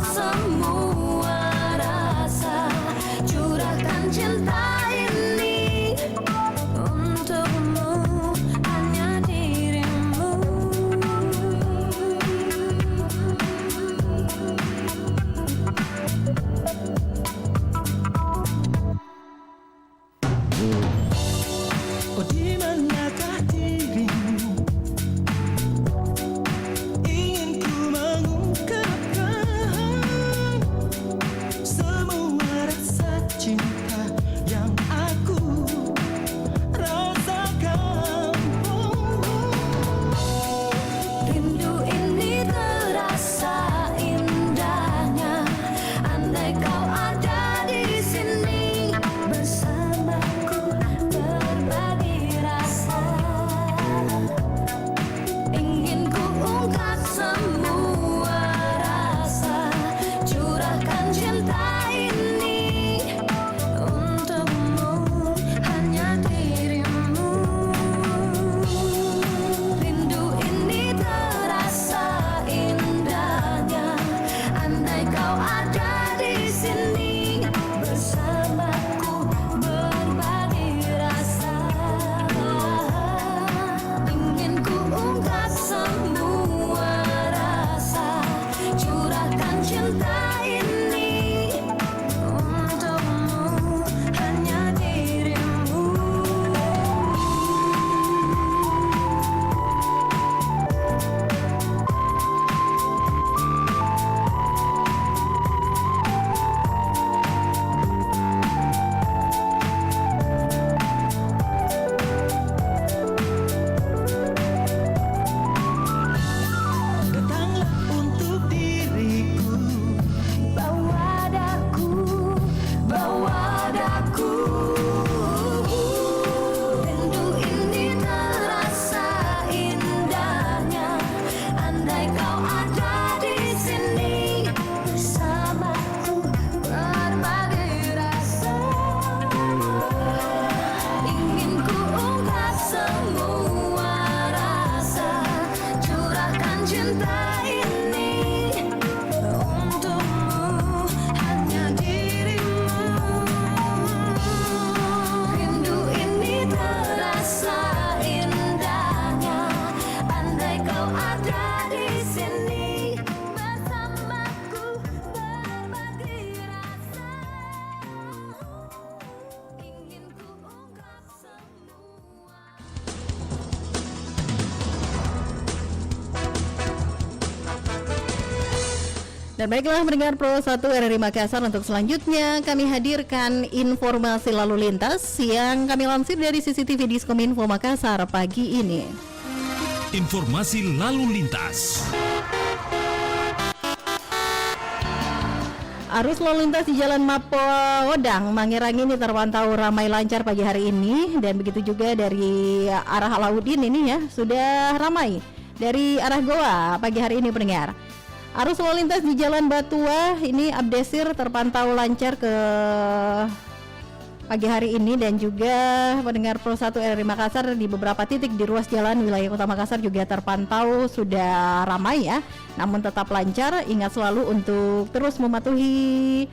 semua rasa, curahkan cinta ini untukmu, hanya dirimu. Oh, di manakah dirimu? Ingin ku mengungkapkan semua rasa cinta yang aku rasakan. Rindu ini terasa indahnya, andai kau ada di sini bersamaku, berbagi rasa. Ingin ku ungkap semua rasa, curahkan cinta ini untukmu, hanya dirimu. Rindu ini terasa indahnya, andai kau ada di sini bersamaku, berbagi rasa. Ingin ku ungkap semua rasa, curahkan cinta ini untukmu, hanya dirimu. Datanglah untuk diriku, Bawa daku, bawa daku. Rindu ini terasa indahnya, andai kau ada di sini bersamaku, berbagi rasa. Ingin ku ungkap semua rasa, curahkan cinta ini untukmu, hanya dirimu. Rindu ini terasa indahnya, andai kau ada di sini bersamaku, berbagi rasa. Ingin ku ungkap semua. Dan baiklah mendengar Pro 1 RRI Makassar, untuk selanjutnya kami hadirkan informasi lalu lintas yang kami lansir dari CCTV Diskominfo Makassar pagi ini. Informasi lalu lintas. Arus lalu lintas di Jalan Mapolodang Mangerang ini terpantau ramai lancar pagi hari ini, dan begitu juga dari arah Alauddin ini ya, sudah ramai dari arah Goa pagi hari ini pendengar. Arus lalu lintas di Jalan Batua ini Abdesir terpantau lancar ke pagi hari ini, dan juga pendengar Pro 1 RRI Makassar di beberapa titik di ruas jalan wilayah Kota Makassar juga terpantau sudah ramai ya, namun tetap lancar. Ingat selalu untuk terus mematuhi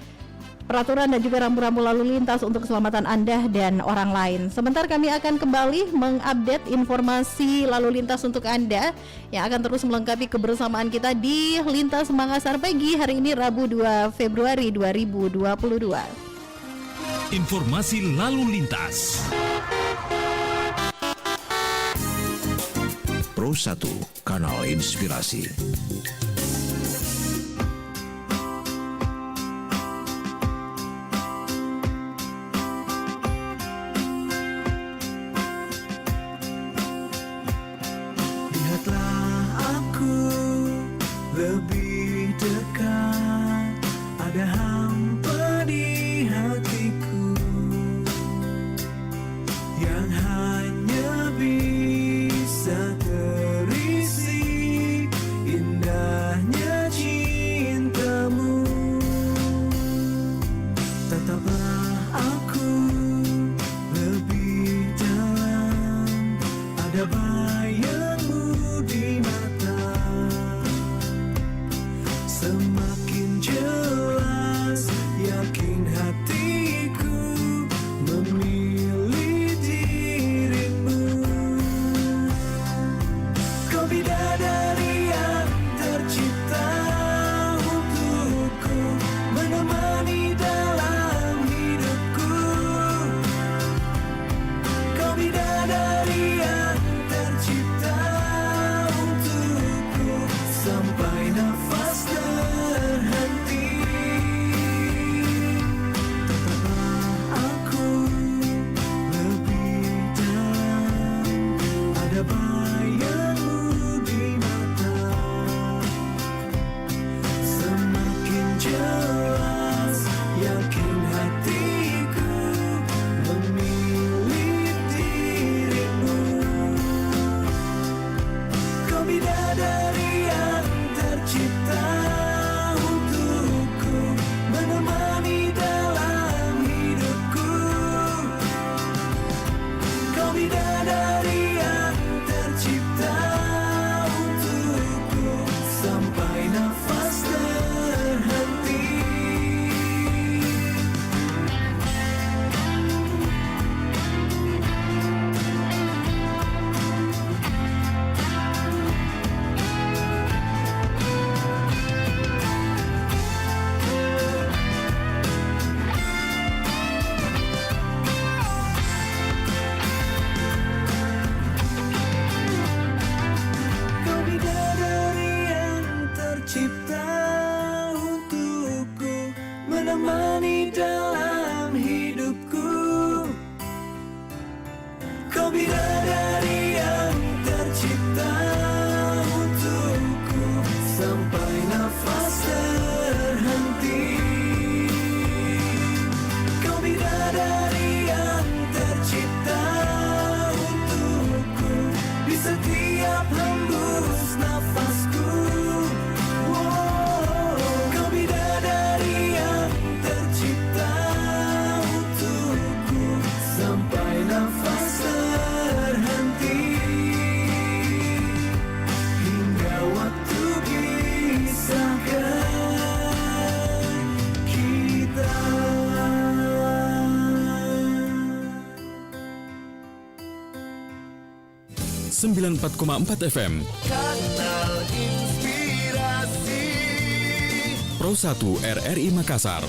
peraturan dan juga rambu-rambu lalu lintas untuk keselamatan Anda dan orang lain. Sebentar kami akan kembali mengupdate informasi lalu lintas untuk Anda yang akan terus melengkapi kebersamaan kita di Lintas Makassar pagi hari ini Rabu 2 Februari 2022. Informasi lalu lintas. Pro 1, kanal inspirasi. lihatlah aku lebih dekat, ada hampa di hatiku yang hanya bisa terisi indahnya cintamu. Tataplah aku lebih dalam, ada bayangmu di mata, semakin jauh menemani dalam hidupku. Kau bidadari yang tercipta untukku sampai nafas terhenti. Kau bidadari yang tercipta untukku di setiap hembus nafasku. Kau bidadari yang tercipta untukku sampai nafas terhenti, hingga waktu pisahkan kita. 94,4 FM Kanal Inspirasi Pro 1 RRI Makassar.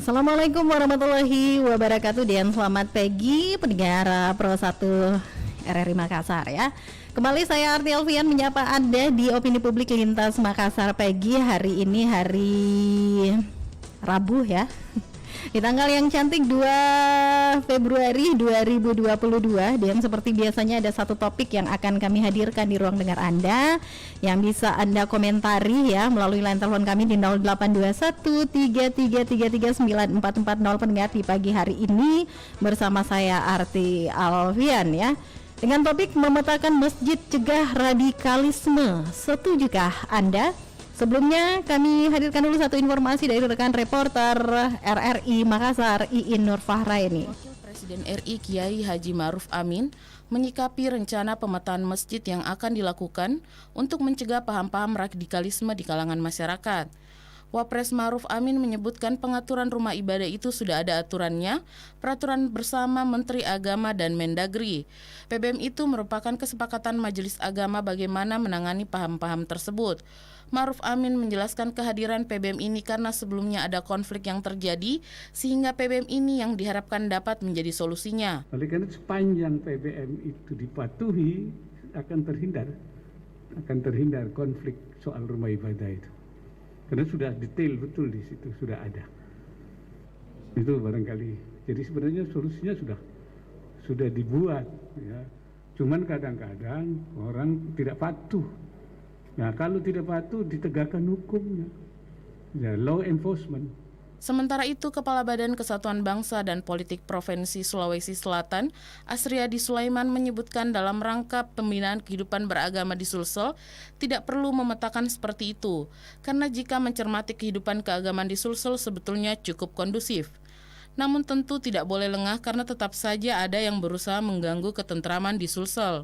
Assalamualaikum warahmatullahi wabarakatuh dan selamat pagi pendengar Pro 1 RRI Makassar ya. Kembali saya Arti Alfian menyapa Anda di Opini Publik Lintas Makassar pagi hari ini, hari Rabu ya. Di tanggal yang cantik 2 Februari 2022 dan seperti biasanya ada satu topik yang akan kami hadirkan di ruang dengar Anda yang bisa Anda komentari ya melalui line telepon kami di 082133339440 pendengar di pagi hari ini bersama saya Arti Alfian ya. Dengan topik memetakan masjid cegah radikalisme. Setujukah Anda? Sebelumnya kami hadirkan dulu satu informasi dari rekan reporter RRI Makassar Iin Nur Fahraini. Wakil Presiden RI Kiai Haji Ma'ruf Amin menyikapi rencana pemetaan masjid yang akan dilakukan untuk mencegah paham-paham radikalisme di kalangan masyarakat. Wapres Ma'ruf Amin menyebutkan pengaturan rumah ibadah itu sudah ada aturannya, peraturan bersama Menteri Agama dan Mendagri. PBM itu merupakan kesepakatan Majelis Agama bagaimana menangani paham-paham tersebut. Ma'ruf Amin menjelaskan kehadiran PBM ini karena sebelumnya ada konflik yang terjadi sehingga PBM ini yang diharapkan dapat menjadi solusinya. Oleh karena sepanjang PBM itu dipatuhi akan terhindar konflik soal rumah ibadah itu. Karena sudah detail betul di situ, sudah ada. Itu barangkali. Jadi sebenarnya solusinya sudah dibuat ya. Cuman kadang-kadang orang tidak patuh. Nah, kalau tidak patuh ditegakkan hukumnya. Ya, law enforcement. Sementara itu, Kepala Badan Kesatuan Bangsa dan Politik Provinsi Sulawesi Selatan, Asriadi Sulaiman menyebutkan dalam rangka pembinaan kehidupan beragama di Sulsel, tidak perlu memetakan seperti itu, karena jika mencermati kehidupan keagamaan di Sulsel sebetulnya cukup kondusif. Namun tentu tidak boleh lengah karena tetap saja ada yang berusaha mengganggu ketentraman di Sulsel.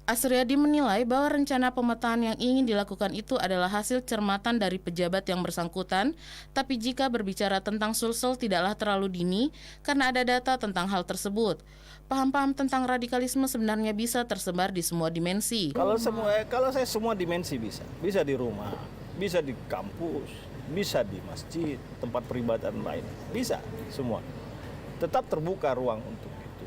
Asriadi menilai bahwa rencana pemetaan yang ingin dilakukan itu adalah hasil cermatan dari pejabat yang bersangkutan, tapi jika berbicara tentang Sulsel tidaklah terlalu dini karena ada data tentang hal tersebut. Paham-paham tentang radikalisme sebenarnya bisa tersebar di semua dimensi. Kalau saya semua dimensi bisa di rumah, bisa di kampus, bisa di masjid, tempat peribadatan lain, bisa semua. Tetap terbuka ruang untuk itu,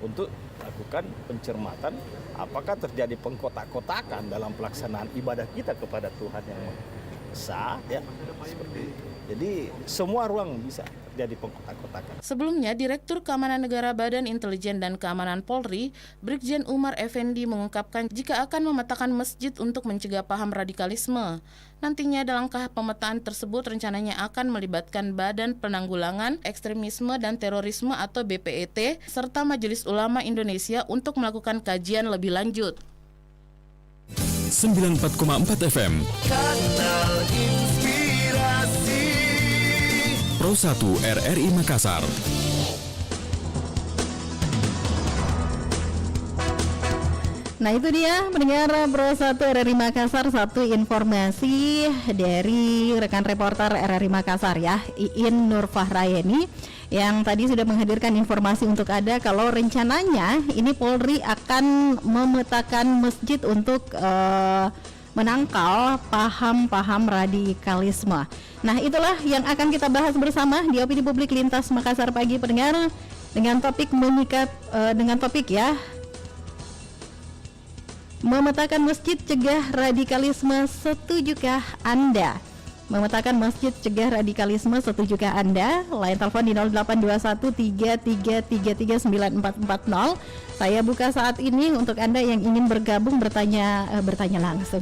untuk lakukan pencermatan apakah terjadi pengkotak-kotakan dalam pelaksanaan ibadah kita kepada Tuhan yang Esa ya, seperti itu. Jadi semua ruang bisa terjadi pengkotak-kotakan. Sebelumnya, Direktur Keamanan Negara Badan Intelijen dan Keamanan Polri, Brigjen Umar Effendi mengungkapkan jika akan memetakan masjid untuk mencegah paham radikalisme. Nantinya dalam langkah pemetaan tersebut rencananya akan melibatkan Badan Penanggulangan Ekstremisme dan Terorisme atau BPET serta Majelis Ulama Indonesia untuk melakukan kajian lebih lanjut. 94,4 FM Kanal Inspirasi Pro 1 RRI Makassar. Nah itu dia pendengar Pro 1 RRI Makassar, satu informasi dari rekan reporter RRI Makassar ya, Iin Nur Fahrayeni, yang tadi sudah menghadirkan informasi untuk Anda kalau rencananya ini Polri akan memetakan masjid untuk menangkal paham-paham radikalisme. Nah itulah yang akan kita bahas bersama di Opini Publik Lintas Makassar pagi pendengar, dengan topik ya, memetakan masjid cegah radikalisme, setujukah Anda? Memetakan masjid cegah radikalisme, setujukah Anda? Line telepon di 082133339440. Saya buka saat ini untuk Anda yang ingin bergabung, bertanya langsung.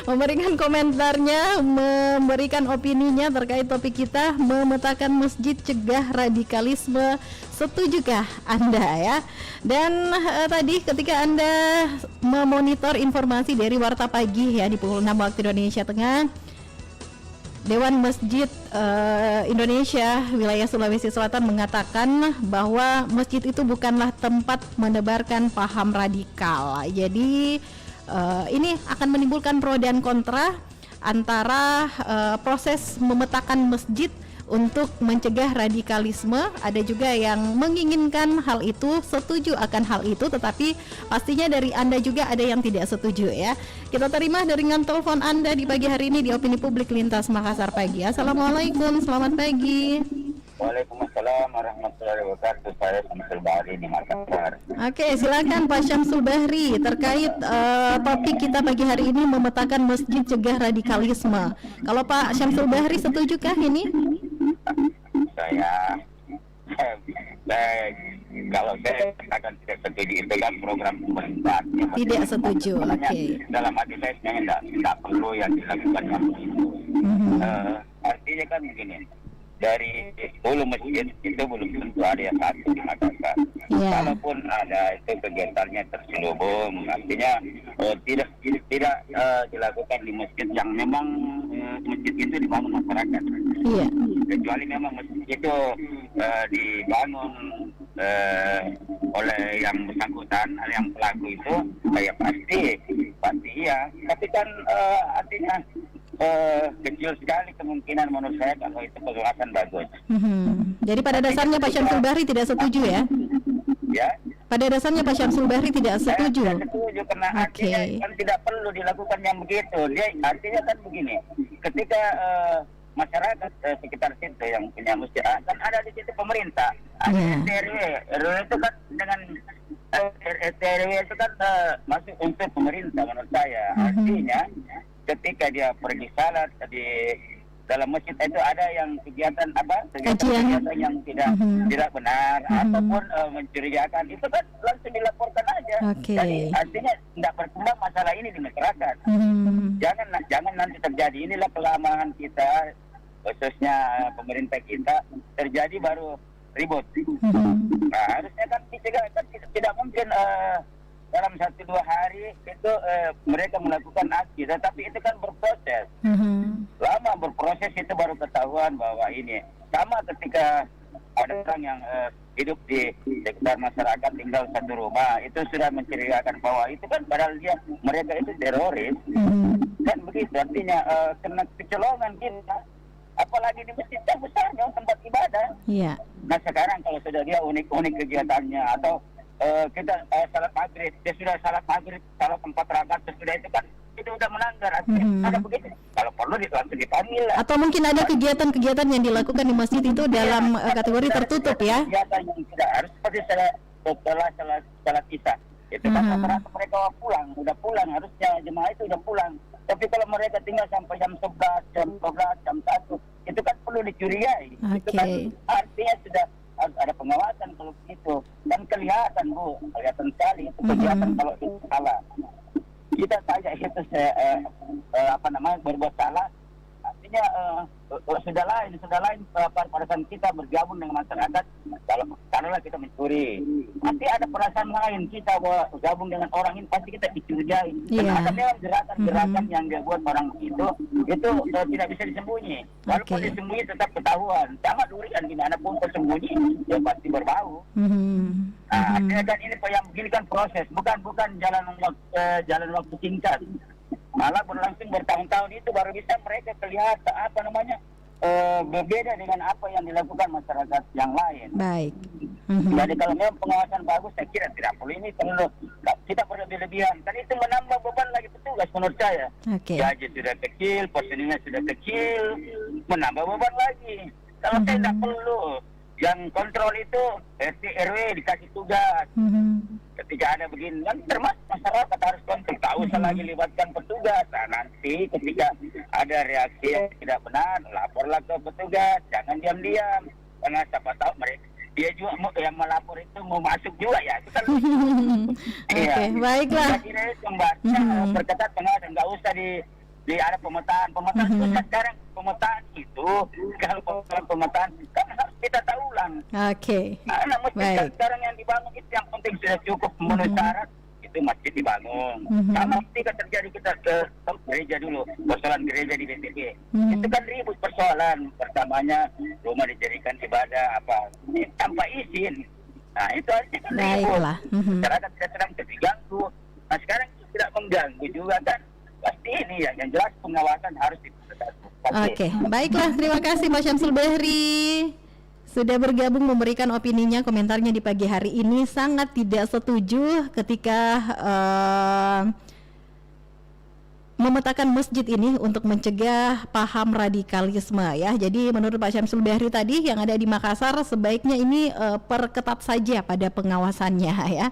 Memberikan komentarnya, memberikan opininya terkait topik kita, memetakan masjid cegah radikalisme, setujukah Anda ya? Dan tadi ketika Anda memonitor informasi dari Warta Pagi ya di pukul 6 waktu Indonesia Tengah, Dewan Masjid Indonesia wilayah Sulawesi Selatan mengatakan bahwa masjid itu bukanlah tempat menebarkan paham radikal. Jadi ini akan menimbulkan pro dan kontra antara proses memetakan masjid untuk mencegah radikalisme. Ada juga yang menginginkan hal itu, setuju akan hal itu, tetapi pastinya dari Anda juga ada yang tidak setuju ya. Kita terima dengan telepon Anda di pagi hari ini di Opini Publik Lintas Makassar pagi. Assalamualaikum, selamat pagi. Waalaikumsalam warahmatullahi wabarakatuh. Saya Syamsul Bahri di Makassar. Oke, silakan Pak Syamsul Bahri terkait topik kita pagi hari ini, memetakan masjid cegah radikalisme. Kalau Pak Syamsul Bahri setujukah ini? Saya kalau saya akan tidak setuju, itu kan program pemerintah. Tidak setuju, oke. Dalam hati saya sebenarnya tidak perlu yang dilakukan yang begitu. Artinya kan begini, dari 10 masjid itu belum tentu ada yang satu di Makassar. Kalaupun ada itu kegiatannya terselubung, artinya tidak dilakukan di masjid yang memang masjid itu dibangun masyarakat. Kecuali memang masjid itu dibangun oleh yang bersangkutan, yang pelaku itu, ya pasti iya. Tapi kan artinya kecil sekali kemungkinan menurut saya kalau itu penjelasan bagus. Jadi pada dasarnya Pak Syamsul Bahri tidak setuju ya? Ya. Pada dasarnya Pak Syamsul Bahri tidak setuju. Saya setuju karena artinya kan tidak perlu dilakukan yang begitu. Dia artinya kan begini, ketika masyarakat sekitar situ yang punya masjid, kan ada di situ pemerintah, RW itu kan dengan RW itu kan masuk untuk pemerintah menurut saya. Artinya ketika dia pergi salat di dalam masjid itu ada yang kegiatan kegiatan yang tidak benar ataupun mencurigakan, itu kan langsung dilaporkan aja. Jadi artinya tidak berkembang masalah ini di masyarakat. Jangan nanti terjadi, inilah kelemahan kita khususnya pemerintah kita, terjadi baru ribut. Nah, harusnya kan dicegah, kan tidak mungkin dalam 1-2 hari itu mereka melakukan aksi, tetapi itu kan berproses. Lama berproses itu baru ketahuan bahwa ini. Sama ketika ada orang yang hidup di sekitar masyarakat, tinggal satu rumah, itu sudah mencurigakan bahwa itu kan padahal mereka itu teroris. Kan begitu, artinya kena kecolongan kita. Apalagi di masjid yang besarnya tempat ibadah. Nah sekarang kalau sudah dia unik-unik kegiatannya, atau kita salat maghrib, dia sudah salat maghrib, salat 4 rakaat sesudah itu kan itu udah melanggar. Ada begitu. Kalau perlu langsung dipanggil. Atau mungkin ada kegiatan-kegiatan yang dilakukan di masjid itu dalam kategori tertutup ya? Kegiatan yang tidak harus seperti setelah salat isya. Itu kan rata-rata mereka udah pulang, harusnya jemaah itu udah pulang. Tapi kalau mereka tinggal sampai jam 11, jam 12, jam 1, itu kan perlu dicurigai. Itu kan artinya sudah harus ada pengawasan kalau begitu. Dan kelihatan sekali itu kegiatan kalau itu salah. Kita saja itu berbuat salah, artinya artinya sudah lain pada saat kita bergabung dengan masyarakat. Kalau kita mencuri, pasti ada perasaan lain kita bergabung dengan orang ini, pasti kita dicurigai. Karena ada memang gerakan-gerakan yang dia buat orang itu tidak bisa disembunyi. Walaupun disembunyi tetap ketahuan. Sama durian, gimana pun tersembunyi dia pasti berbau. Nah, kan ini yang begini kan proses, bukan jalan waktu singkat. Malah berlangsung bertahun-tahun itu baru bisa mereka kelihatan berbeda dengan apa yang dilakukan masyarakat yang lain. Baik. Jadi kalau memang pengawasan bagus, saya kira tidak perlu kita berlebihan. Kan itu menambah beban lagi petugas menurut saya. Gaji sudah kecil, personilnya sudah kecil, menambah beban lagi. Kalau saya tidak perlu. Yang kontrol itu RT RW dikasih tugas. Ketika ada begini, kan termasuk masyarakat harus kontrol. Tak usah lagi libatkan petugas. Nah, nanti ketika ada reaksi yang tidak benar, laporlah ke petugas. Jangan diam-diam. Karena siapa tahu mereka dia juga yang melapor itu mau masuk juga ya. Baiklah. Jadi membaca perketat pengawasan, nggak usah di ada pemetaan pusat sekarang. Pemetaan itu kalau pemetaan kan harus kita tahu ulang. Nah, masjid sekarang yang dibangun itu yang penting sudah cukup memenuhi syarat, itu masjid dibangun. Sama ketika terjadi kita ke gereja dulu, persoalan gereja di BTG, itu kan ribut persoalan. Pertamanya rumah dijadikan ibadah tanpa izin. Nah itu artinya kan ribut. Masyarakat tidak sedang terganggu. Nah sekarang tidak mengganggu juga kan. Pasti ini yang jelas pengawasan harus diperketat. Baiklah, terima kasih Pak Syamsul Bahri sudah bergabung memberikan opininya, komentarnya di pagi hari ini. Sangat tidak setuju ketika memetakan masjid ini untuk mencegah paham radikalisme ya. Jadi menurut Pak Syamsul Bahri tadi yang ada di Makassar sebaiknya ini perketat saja pada pengawasannya ya.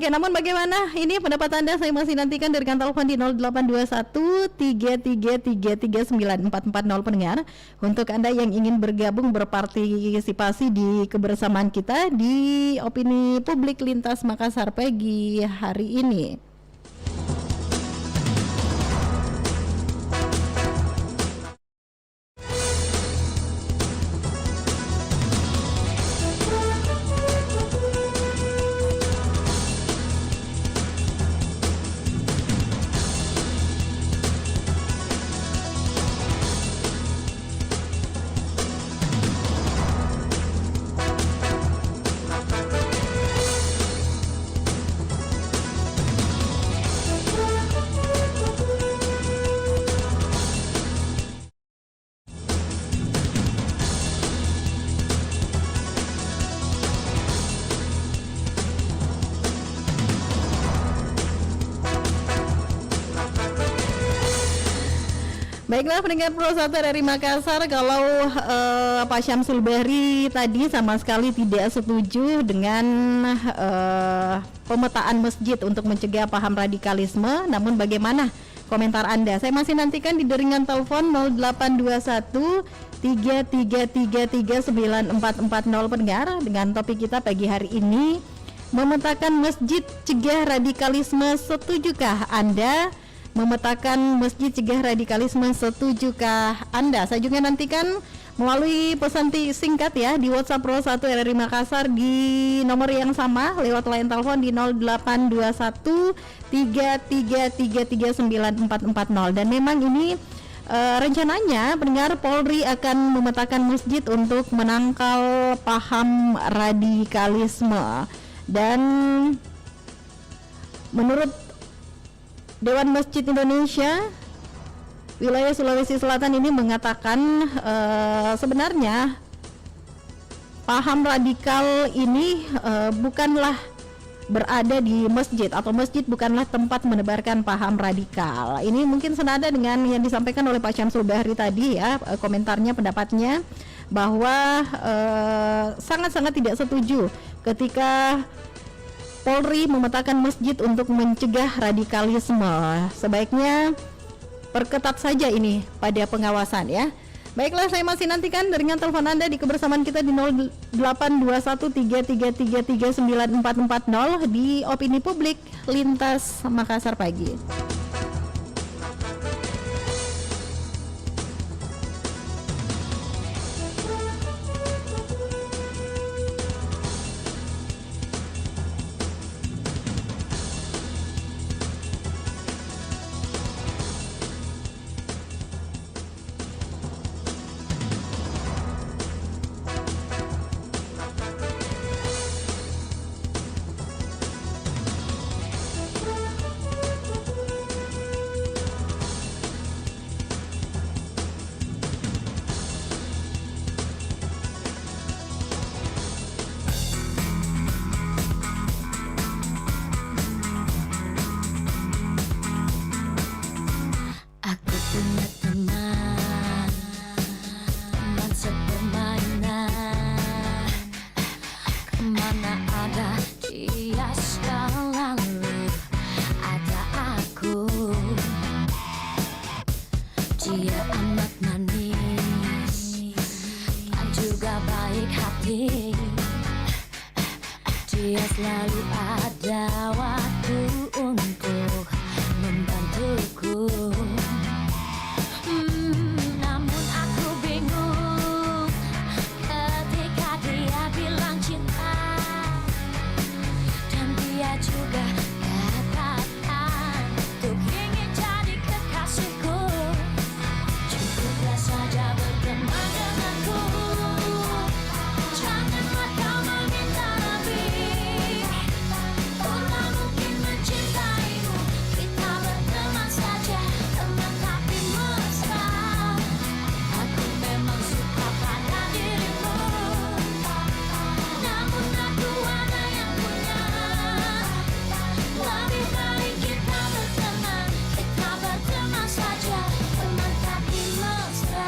Namun bagaimana ini pendapat Anda? Saya masih nantikan dari telepon di 082133339440 pendengar. Untuk Anda yang ingin bergabung berpartisipasi di kebersamaan kita di opini publik lintas Makassar pagi hari ini. Baiklah pendengar Pro 1 dari Makassar, kalau Pak Syamsul Bahri tadi sama sekali tidak setuju dengan pemetaan masjid untuk mencegah paham radikalisme, namun bagaimana komentar Anda? Saya masih nantikan di jaringan telepon 0821 33339440 pendengar dengan topik kita pagi hari ini, memetakan masjid cegah radikalisme, setujukah Anda? Memetakan masjid cegah radikalisme, setujukah Anda? Saya juga nantikan melalui pesan singkat ya di WhatsApp Pro 1 RRI Makassar di nomor yang sama lewat line telepon di 0821 33339440. Dan memang ini rencananya pendengar Polri akan memetakan masjid untuk menangkal paham radikalisme. Dan menurut Dewan Masjid Indonesia wilayah Sulawesi Selatan ini mengatakan sebenarnya paham radikal ini bukanlah berada di masjid, atau masjid bukanlah tempat menebarkan paham radikal. Ini mungkin senada dengan yang disampaikan oleh Pak Syamsul Bahri tadi ya, komentarnya, pendapatnya bahwa sangat-sangat tidak setuju ketika Polri memetakan masjid untuk mencegah radikalisme. Sebaiknya perketat saja ini pada pengawasan ya. Baiklah, saya masih nantikan dengan telepon Anda di kebersamaan kita di 082133339440 di opini publik lintas Makassar pagi. selalu ada waktu untuk membantuku. Namun aku bingung ketika dia bilang cinta, dan dia juga katakan untuk ingin jadi kekasihku. Cukuplah saja berteman denganku, janganlah kau meminta lebih. Ku tak mungkin mencintaimu, kita berteman saja, teman tapi mesra. Aku memang suka pada dirimu, namun aku ada yang punya. Lebih baik kita berteman, kita berteman saja, teman tapi mesra.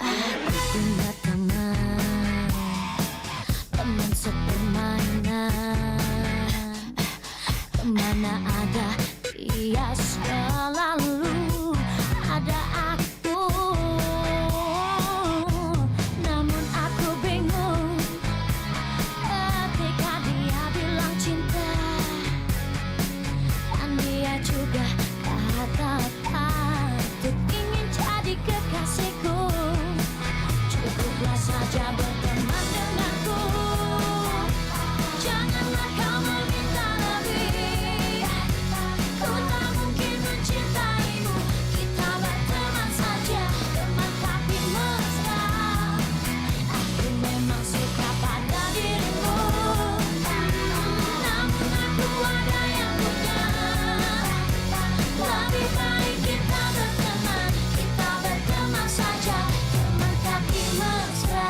Aku punya teman, teman sepermainan. Kemana ada dia selalu ada aku. Namun aku bingung ketika dia bilang cinta, dan dia juga katakan untuk ingin jadi kekasihku. Cukuplah saja berteman denganku, janganlah kau meminta lebih. Ku tak mungkin mencintaimu, kita berteman saja, teman tapi mesra. Aku memang suka pada dirimu, namun aku ada yang punya. Lebih baik kita berteman, kita berteman saja, teman tapi mesra.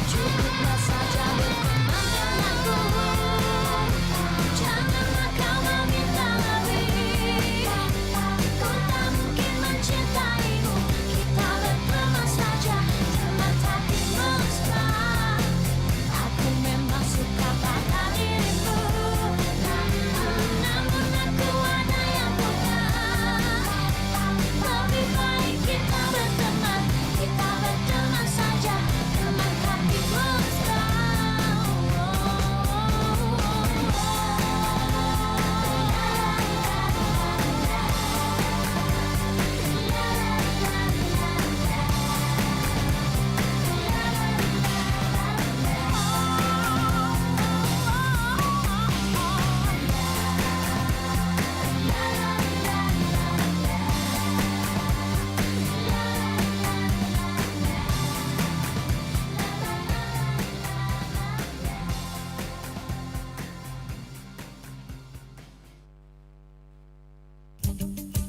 Cukuplah saja berteman denganku, janganlah kau meminta lebih. Ku tak mungkin mencintaimu, kita berteman saja, teman tapi mesra. Aku memang suka pada dirimu, namun aku ada yang punya. Lebih baik kita berteman, kita berteman saja, teman tapi mesra.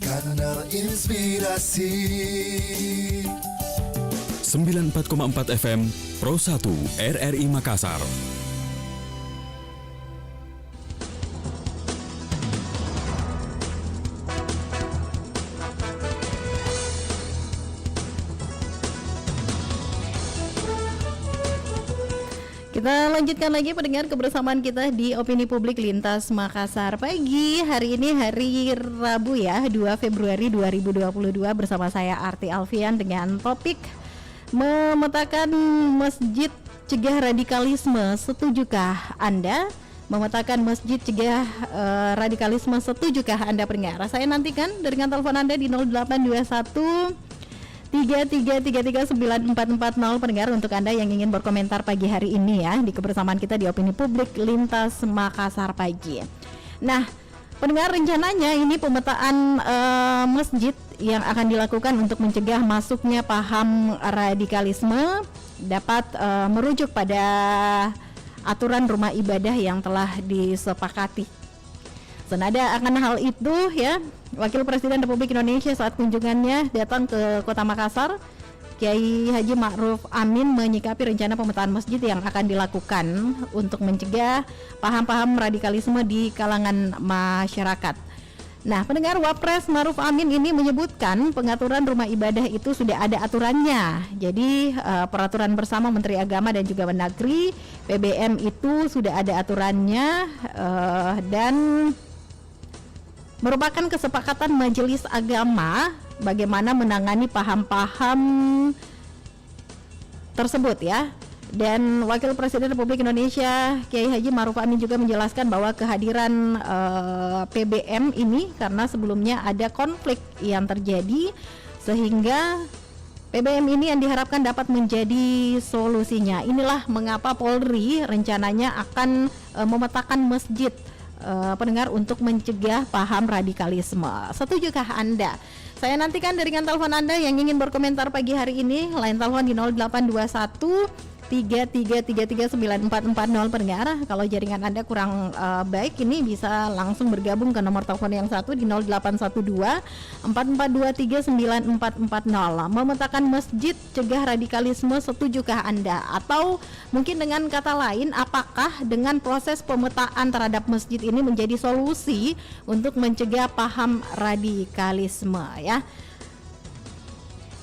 Kanal Inspirasi 94,4 FM Pro 1 RRI Makassar. Kita lanjutkan lagi pendengar kebersamaan kita di Opini Publik Lintas Makassar pagi. Hari ini hari Rabu ya, 2 Februari 2022 bersama saya Arti Alfian dengan topik memetakan masjid cegah radikalisme. Setujukah Anda? Memetakan masjid cegah radikalisme, setujukah Anda pendengar? Saya nantikan dengan telepon Anda di 0821 333394440 pendengar untuk Anda yang ingin berkomentar pagi hari ini ya di kebersamaan kita di Opini Publik Lintas Makassar pagi. Nah, Pendengar, rencananya ini pemetaan masjid yang akan dilakukan untuk mencegah masuknya paham radikalisme dapat merujuk pada aturan rumah ibadah yang telah disepakati. Senada akan hal itu ya, Wakil Presiden Republik Indonesia saat kunjungannya datang ke Kota Makassar, Kiai Haji Ma'ruf Amin menyikapi rencana pemetaan masjid yang akan dilakukan untuk mencegah paham-paham radikalisme di kalangan masyarakat. Nah, pendengar, Wapres Ma'ruf Amin ini menyebutkan pengaturan rumah ibadah itu sudah ada aturannya. Jadi peraturan bersama Menteri Agama dan juga Mendagri PBM itu sudah ada aturannya dan merupakan kesepakatan Majelis Agama bagaimana menangani paham-paham tersebut ya. Dan Wakil Presiden Republik Indonesia Kiai Haji Ma'ruf Amin juga menjelaskan bahwa kehadiran PBM ini karena sebelumnya ada konflik yang terjadi, sehingga PBM ini yang diharapkan dapat menjadi solusinya. Inilah mengapa Polri rencananya akan memetakan masjid pendengar untuk mencegah paham radikalisme. Setujukah Anda? Saya nantikan jaringan telepon Anda yang ingin berkomentar pagi hari ini. Line telepon di 0821 3333940 pendengar. Kalau jaringan Anda kurang baik, ini bisa langsung bergabung ke nomor telepon yang satu di 0812 44239440. Memetakan masjid cegah radikalisme, setujukah Anda? Atau mungkin dengan kata lain, apakah dengan proses pemetaan terhadap masjid ini menjadi solusi untuk mencegah paham radikalisme ya?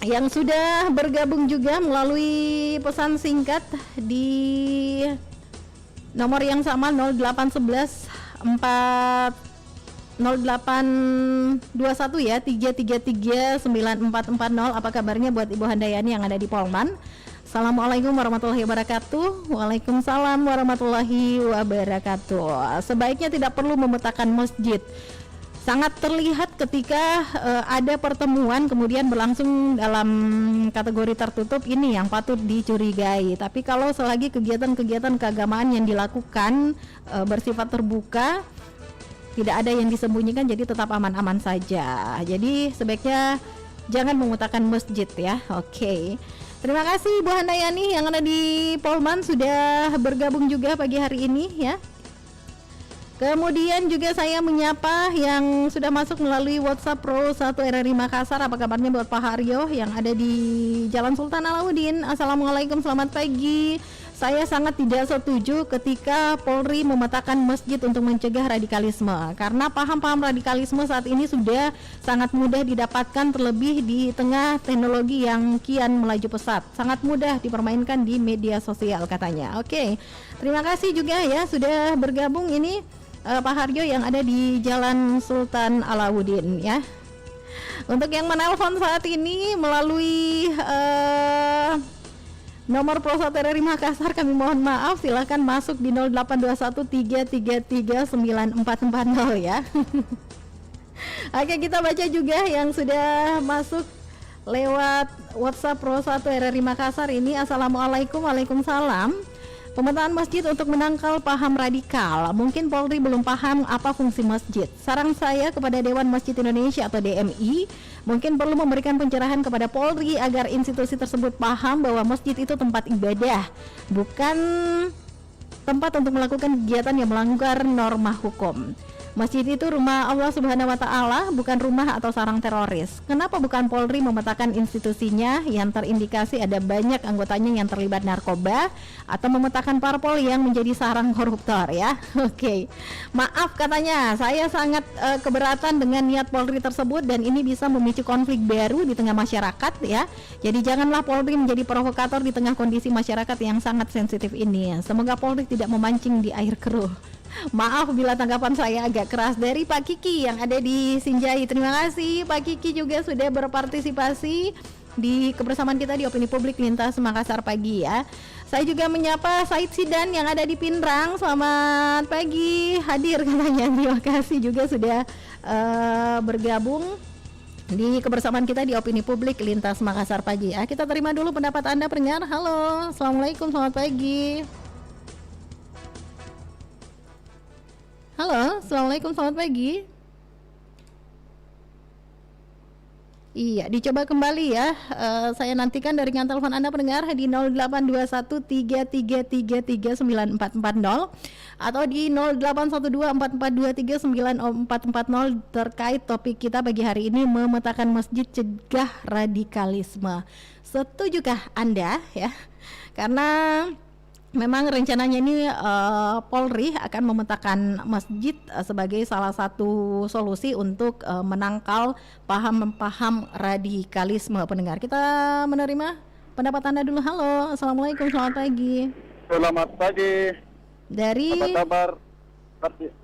Yang sudah bergabung juga melalui pesan singkat di nomor yang sama 0811 0821 ya 3339440. Apa kabarnya buat Ibu Handayani yang ada di Polman? Assalamualaikum warahmatullahi wabarakatuh. Waalaikumsalam warahmatullahi wabarakatuh. Sebaiknya tidak perlu memetakan masjid. Sangat terlihat ketika ada pertemuan kemudian berlangsung dalam kategori tertutup, ini yang patut dicurigai. Tapi kalau selagi kegiatan-kegiatan keagamaan yang dilakukan bersifat terbuka, tidak ada yang disembunyikan, jadi tetap aman-aman saja. Jadi sebaiknya jangan memetakan masjid ya. Oke. Terima kasih Bu Handayani yang ada di Polman sudah bergabung juga pagi hari ini ya. Kemudian juga saya menyapa yang sudah masuk melalui WhatsApp Pro 1 RRI Makassar. Apa kabarnya buat Pak Haryo yang ada di Jalan Sultan Alauddin? Assalamualaikum, selamat pagi. Saya sangat tidak setuju ketika Polri memetakan masjid untuk mencegah radikalisme, karena paham-paham radikalisme saat ini sudah sangat mudah didapatkan, terlebih di tengah teknologi yang kian melaju pesat. Sangat mudah dipermainkan di media sosial katanya. Oke, terima kasih juga ya sudah bergabung ini Pak Haryo yang ada di Jalan Sultan Alauddin ya. Untuk yang menelpon saat ini melalui nomor Pro 1 RRI Makassar, kami mohon maaf, silahkan masuk di 0821 3339440 ya. Oke, kita baca juga yang sudah masuk lewat WhatsApp Pro 1 RRI Makassar ini. Assalamualaikum. Waalaikumsalam. Pemetaan masjid untuk menangkal paham radikal. Mungkin Polri belum paham apa fungsi masjid. Saran saya kepada Dewan Masjid Indonesia atau DMI, mungkin perlu memberikan pencerahan kepada Polri agar institusi tersebut paham bahwa masjid itu tempat ibadah, bukan tempat untuk melakukan kegiatan yang melanggar norma hukum. Masjid itu rumah Allah Subhanahu wa Ta'ala, bukan rumah atau sarang teroris. Kenapa bukan Polri memetakan institusinya yang terindikasi ada banyak anggotanya yang terlibat narkoba, atau memetakan parpol yang menjadi sarang koruptor ya? Oke. Maaf katanya, saya sangat keberatan dengan niat Polri tersebut, dan ini bisa memicu konflik baru di tengah masyarakat ya. Jadi janganlah Polri menjadi provokator di tengah kondisi masyarakat yang sangat sensitif ini. Semoga Polri tidak memancing di air keruh. Maaf bila tanggapan saya agak keras. Dari Pak Kiki yang ada di Sinjai. Terima kasih Pak Kiki juga sudah berpartisipasi di kebersamaan kita di Opini Publik Lintas Makassar pagi ya. Saya juga menyapa Said Sidan yang ada di Pindrang. Selamat pagi, hadir katanya. Terima kasih juga sudah bergabung di kebersamaan kita di Opini Publik Lintas Makassar pagi ya. Kita terima dulu pendapat Anda pendengar. Halo, Assalamualaikum, selamat pagi. Halo, assalamualaikum, selamat pagi. Iya, dicoba kembali ya. Saya nantikan dari telepon Anda pendengar di 082133333940 atau di 081244239440 terkait topik kita pagi hari ini, memetakan masjid cegah radikalisme. Setujukah Anda ya? Karena memang rencananya ini Polri akan memetakan masjid sebagai salah satu solusi untuk menangkal paham-paham radikalisme. Pendengar, kita menerima pendapat Anda dulu. Halo, assalamualaikum, selamat pagi. Selamat pagi. Dari Apa kabar?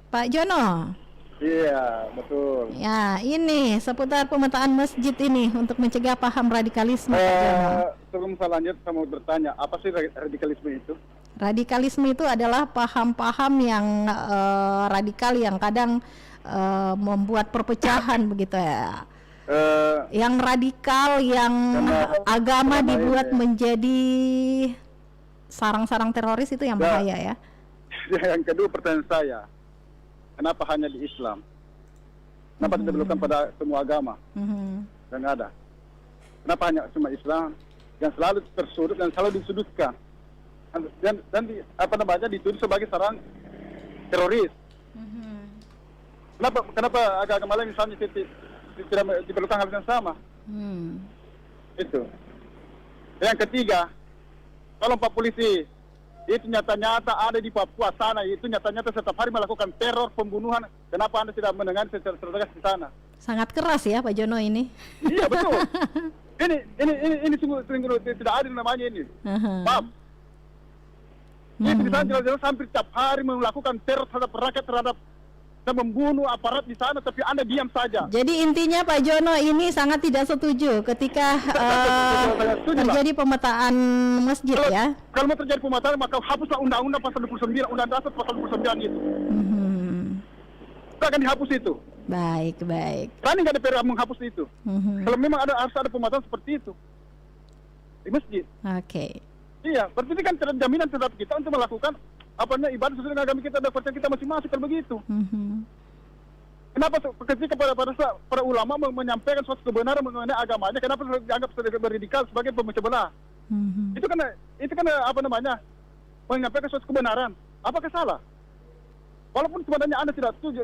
Pak Jono. Iya, betul. Ya, ini seputar pemetaan masjid ini untuk mencegah paham radikalisme, Pak Jono. Sebelum saya lanjut, saya mau bertanya, apa sih radikalisme itu? Radikalisme itu adalah paham-paham yang radikal yang kadang membuat perpecahan begitu ya. Yang radikal, yang agama dibuat menjadi sarang-sarang teroris, itu yang bahaya ya. Yang kedua, pertanyaan saya, kenapa hanya di Islam? Kenapa tidak dilakukan pada semua agama? Yang ada. Kenapa hanya cuma Islam yang selalu tersudut dan selalu disudutkan? Dan dituduh sebagai sarang teroris. Kenapa agama lain misalnya tidak diperlukan hal yang sama? Itu. Yang ketiga, kalau Pak Polisi itu nyata-nyata ada di Papua sana, itu nyata-nyata setiap hari melakukan teror, pembunuhan, kenapa Anda tidak mendengar secara tegas di sana? Sangat keras ya Pak Jono ini. Iya betul. Ini sungguh tidak adil namanya ini. Maaf. Itu di sana jelas-jelas hampir setiap hari melakukan teror terhadap rakyat, terhadap dan membunuh aparat di sana, tapi Anda diam saja. Jadi intinya Pak Jono ini sangat tidak setuju ketika terjadi pemetaan masjid ya. Kalau mau terjadi pemetaan, maka hapuslah undang-undang pasal 29, undang dasar pasal 29 itu. Akan dihapus itu. Baik. Kan nggak ada perlu menghapus itu. Kalau memang harus ada pemetaan seperti itu di masjid. Oke. Iya, berarti ini kan jaminan terhadap kita untuk melakukan ibadah sesuai dengan agama kita dan percaya kita masing-masing kalau begitu. Kenapa ketika para ulama menyampaikan suatu kebenaran mengenai agamanya, kenapa dianggap sebagai radikal sebagai pemecah belah? Itu kan menyampaikan suatu kebenaran. Apakah salah? Walaupun sebenarnya Anda tidak setuju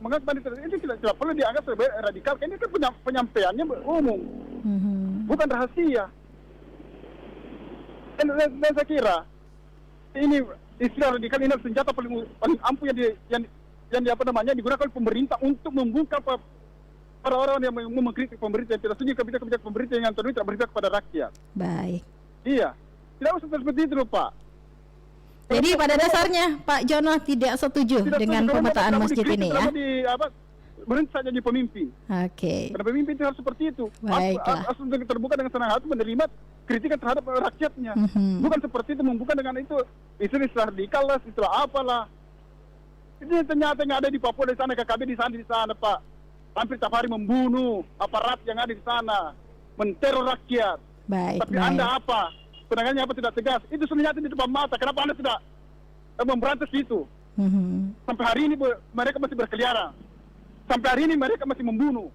menganggap itu tidak perlu dianggap sebagai radikal. Ini kan penyampaiannya umum, bukan rahasia. Dan saya kira ini istilah radikal ini senjata paling ampuh yang digunakan oleh pemerintah untuk membungkam para orang yang mengkritik pemerintah, yang tidak setuju kebijakan pemerintah yang tidak berpihak kepada rakyat. Baik. Iya, tidak usah seperti itu loh Pak. Jadi pada dasarnya Pak Jono tidak setuju dengan pemetaan masjid ini ya? Berhenti saja di pemimpin. Oke. Karena pemimpin itu harus seperti itu. Baiklah. Harus terbuka dengan senang hati menerima kritikan terhadap rakyatnya. Bukan seperti itu, membuka dengan itu istilah radikal lah, istilah apalah. Ini ternyata yang ada di Papua di sana, KKB di sana Pak. Hampir setiap hari membunuh aparat yang ada di sana, menteror rakyat. Tapi Anda apa? Penanganannya apa tidak tegas? Itu ternyata di depan mata. Kenapa Anda tidak memberantas itu? Sampai hari ini mereka masih berkeliaran. Sampai hari ini mereka masih membunuh.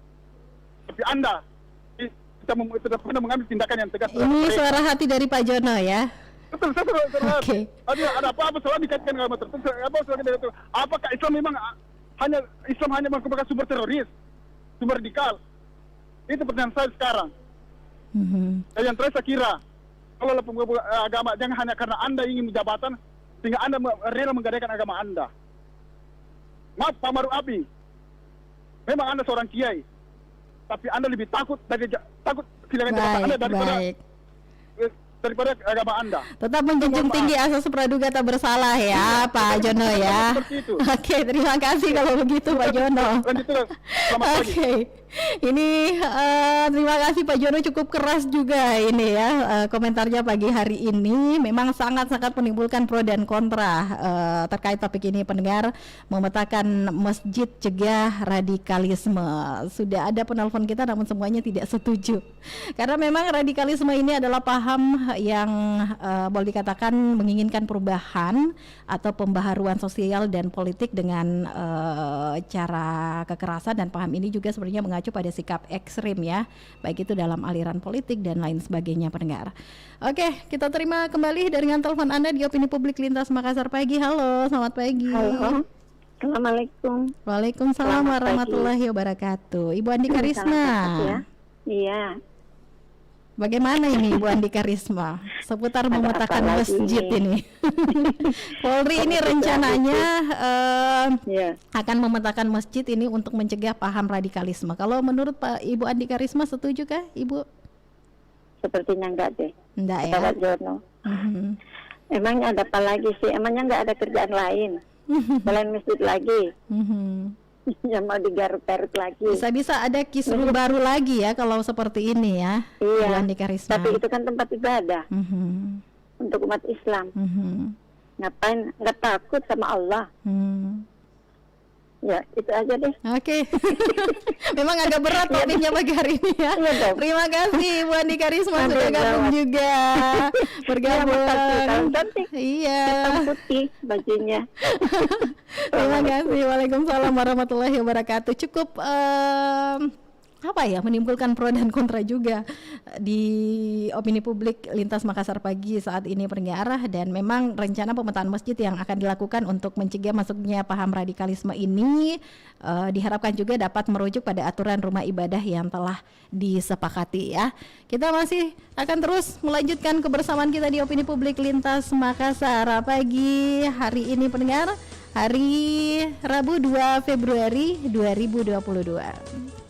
Tapi Anda tidak pernah mengambil tindakan yang tegas. Ini suara hati dari Pak Jono ya. Betul. Oke. Ada apa-apa selalu dikaitkan dengan agama tertentu. Apakah Islam memang hanya merupakan sumber teroris, sumber radikal? Itu pertanyaan saya sekarang. Dan yang terakhir saya kira, kalau agama jangan hanya karena Anda ingin jabatan sehingga Anda rela menggadaikan agama Anda. Maaf Pak Maruf Abi, memang Anda seorang kiai, tapi Anda lebih takut kehilangan jabatan Anda daripada agama Anda. Tetap menjunjung tinggi asas praduga tak bersalah ya Pak Jono ya. Oke, terima kasih kalau begitu Pak Jono. Lanjutlah. Selamat pagi. Oke. Ini terima kasih Pak Jono, cukup keras juga ini ya komentarnya pagi hari ini. Memang sangat-sangat menimbulkan pro dan kontra terkait topik ini pendengar, memetakan masjid cegah radikalisme. Sudah ada penelpon kita namun semuanya tidak setuju. Karena memang radikalisme ini adalah paham yang boleh dikatakan menginginkan perubahan atau pembaharuan sosial dan politik dengan cara kekerasan, dan paham ini juga sebenarnya mengacu pada sikap ekstrim ya, baik itu dalam aliran politik dan lain sebagainya pendengar. Oke, kita terima kembali dengan telepon Anda di Opini Publik Lintas Makassar pagi. Halo, selamat pagi. Halo. Assalamualaikum. Waalaikumsalam warahmatullahi wabarakatuh. Ibu Andika Risma. Ya. Iya. Bagaimana ini Ibu Andika Risma seputar memetakan masjid ini? Polri ini rencananya akan memetakan masjid ini untuk mencegah paham radikalisme. Kalau menurut Pak Ibu Andika Risma setujukah Ibu? Sepertinya enggak deh. Enggak ya. Pak Jono. Emangnya ada apa lagi sih? Emangnya enggak ada kerjaan lain selain masjid lagi? Yang mau digaruk-garuk lagi. Bisa-bisa ada kisruh baru lagi ya kalau seperti ini ya. Iya. Bu Andika Risma. Tapi itu kan tempat ibadah untuk umat Islam. Ngapain? Nggak takut sama Allah. Ya itu aja deh. Oke. Memang agak berat topiknya pagi hari ini ya. Terima kasih Bu Andika Risma sudah gabung juga. Bergabung. Iya. Hitam putih bajunya. Terima kasih. Waalaikumsalam warahmatullahi wabarakatuh. Cukup menimbulkan pro dan kontra juga di opini publik Lintas Makassar pagi saat ini pendengar, dan memang rencana pemetaan masjid yang akan dilakukan untuk mencegah masuknya paham radikalisme ini diharapkan juga dapat merujuk pada aturan rumah ibadah yang telah disepakati ya. Kita masih akan terus melanjutkan kebersamaan kita di opini publik Lintas Makassar pagi hari ini pendengar, hari Rabu 2 Februari 2022.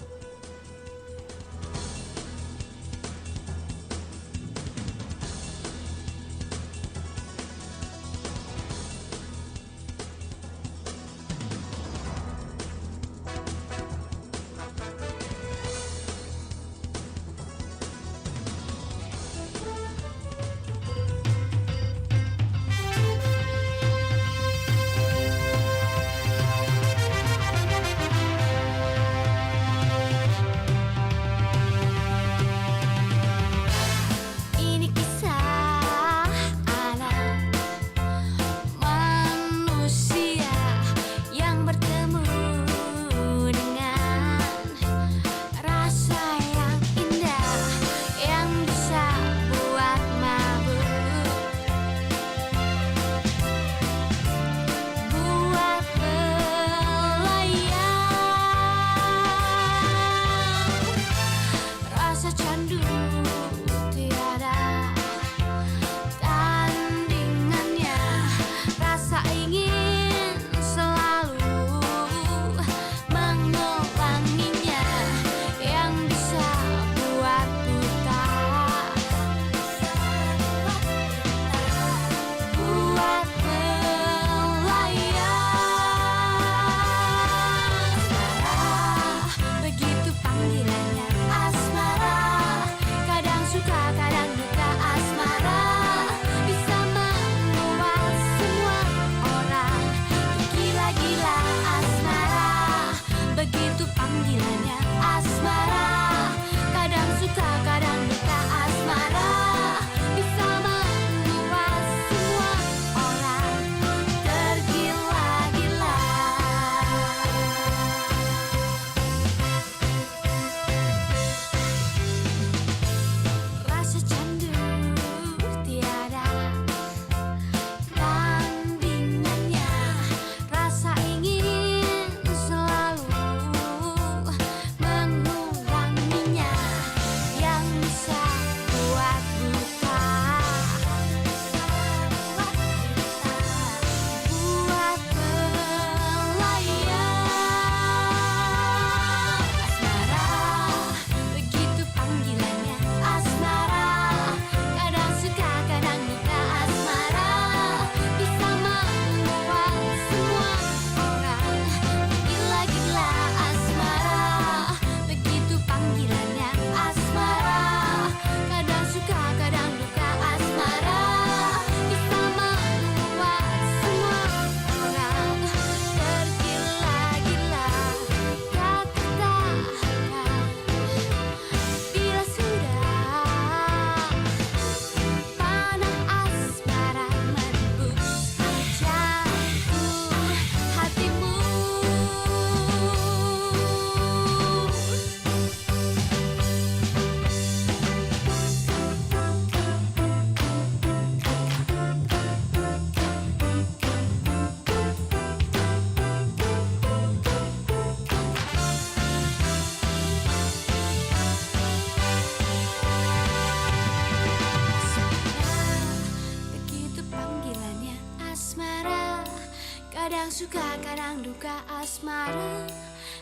Kadang suka, kadang duka asmara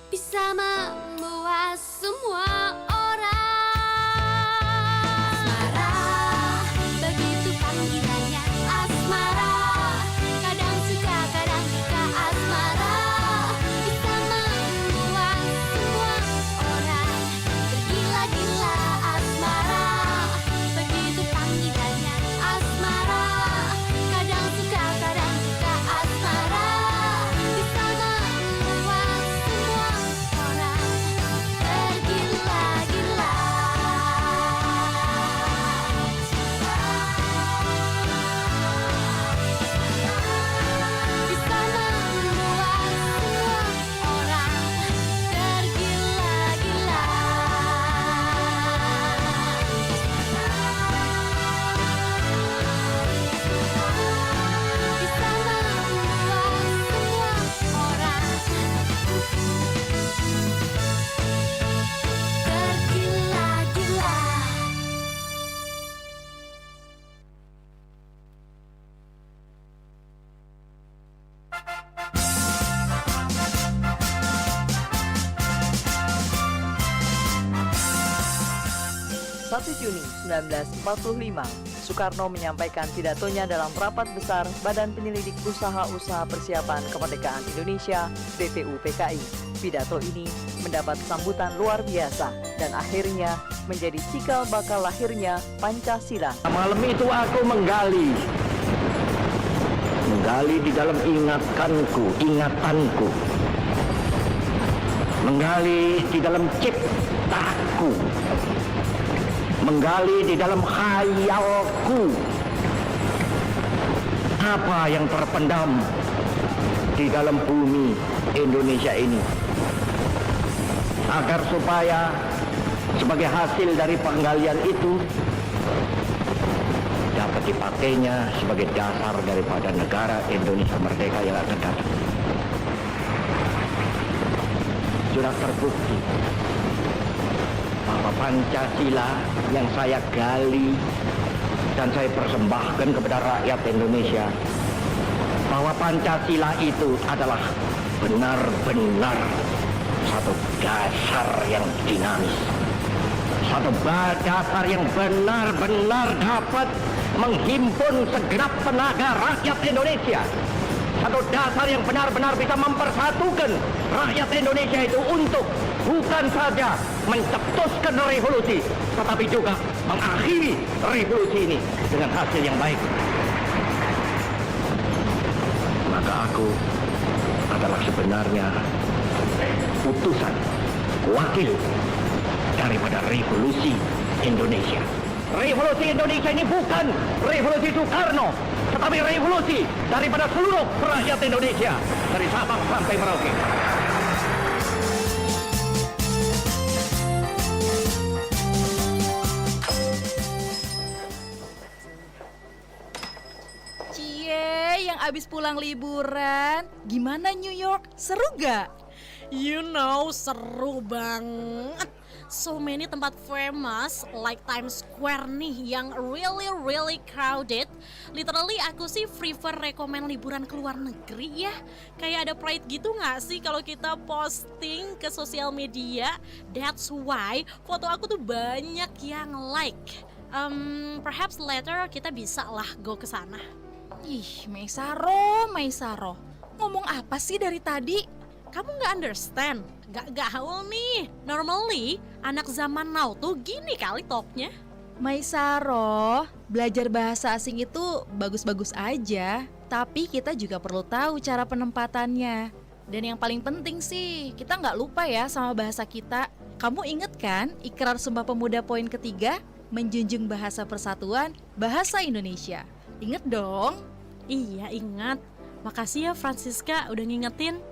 bisa membuat semua orang. Asmara, begitu panggilannya asmara. Kadang suka, kadang duka asmara bisa membuat semua orang tergila-gila. Asmara, begitu panggilannya asmara. Kadang suka, kadang duka asmara bisa membuat semua orang tergila-gila. Bisa membuat semua orang tergila-gila. Bisa membuat semua orang tergila-gila. Juni 1945, Soekarno menyampaikan pidatonya dalam rapat besar Badan Penyelidik Usaha-Usaha Persiapan Kemerdekaan Indonesia (BPUPKI). Pidato ini mendapat sambutan luar biasa dan akhirnya menjadi cikal bakal lahirnya Pancasila. Malam itu aku menggali di dalam ingatanku, menggali di dalam ciptaku, menggali di dalam khayalku, apa yang terpendam di dalam bumi Indonesia ini, agar supaya sebagai hasil dari penggalian itu dapat dipakainya sebagai dasar daripada negara Indonesia merdeka yang akan datang. Sudah terbukti bahwa Pancasila yang saya gali dan saya persembahkan kepada rakyat Indonesia, bahwa Pancasila itu adalah benar-benar satu dasar yang dinamis, satu dasar yang benar-benar dapat menghimpun segenap tenaga rakyat Indonesia, satu dasar yang benar-benar bisa mempersatukan rakyat Indonesia itu untuk bukan saja mencetuskan revolusi, tetapi juga mengakhiri revolusi ini dengan hasil yang baik. Maka aku adalah sebenarnya utusan, wakil daripada revolusi Indonesia. Revolusi Indonesia ini bukan revolusi Soekarno, tetapi revolusi daripada seluruh rakyat Indonesia, dari Sabang sampai Merauke. Cie, yang abis pulang liburan, gimana New York? Seru gak? You know, seru banget. So many tempat famous like Times Square nih yang really crowded. Literally aku sih prefer rekomen liburan ke luar negeri ya. Kayak ada pride gitu gak sih kalau kita posting ke sosial media. That's why foto aku tuh banyak yang like. Perhaps later kita bisa lah go ke sana. Ih, Maisaro, ngomong apa sih dari tadi? Kamu gak understand? Gak gaul nih. Normally, anak zaman now tuh gini kali talknya. Maisaro, belajar bahasa asing itu bagus-bagus aja, tapi kita juga perlu tahu cara penempatannya. Dan yang paling penting sih, kita gak lupa ya sama bahasa kita. Kamu inget kan Ikrar Sumpah Pemuda poin ketiga? Menjunjung bahasa persatuan, bahasa Indonesia. Inget dong? Iya, ingat. Makasih ya Francisca udah ngingetin.